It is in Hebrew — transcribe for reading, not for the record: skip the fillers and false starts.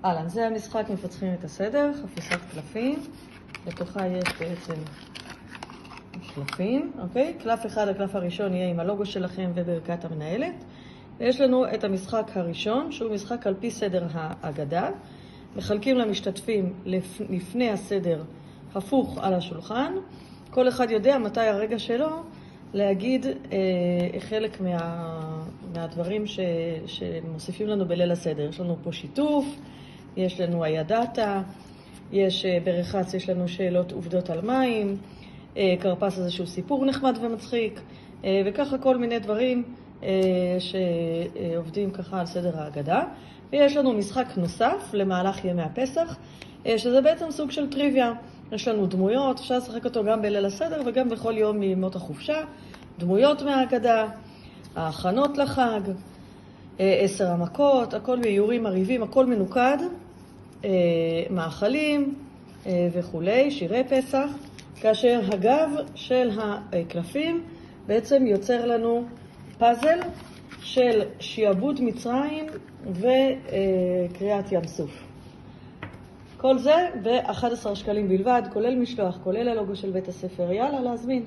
אהלן, זה המשחק מפצחים את הסדר, חפיסת קלפים. בתוכה יש בעצם קלפים, אוקיי? קלף אחד, הקלף הראשון יהיה עם הלוגו שלכם וברכת המנהלת. ויש לנו את המשחק הראשון, שהוא משחק על פי סדר ההגדה. מחלקים למשתתפים לפני הסדר הפוך על השולחן. כל אחד יודע מתי הרגע שלו להגיד חלק מהדברים שמוסיפים לנו בליל הסדר. יש לנו פה שיתוף, יש לנו הידעת, יש ברחץ, יש לנו שאלות עובדות על מים, קרפס איזשהו סיפור נחמד ומצחיק, וככה כל מיני דברים שעובדים ככה על סדר ההגדה. ויש לנו משחק נוסף למהלך ימי הפסח, שזה בעצם סוג של טריוויה. יש לנו דמויות, אפשר לשחק אותו גם בליל הסדר וגם בכל יום מימות החופשה. דמויות מההגדה, ההכנות לחג, 10 המכות, הכל באיורים מריבים, הכל מנוקד, מאכלים וכולי, שירי פסח, כאשר הגב של הקלפים בעצם יוצר לנו פאזל של שיעבוד מצרים וקריאת ים סוף. כל זה ב-11 שקלים בלבד, כולל משלוח, כולל הלוגו של בית הספר. יאללה, להזמין.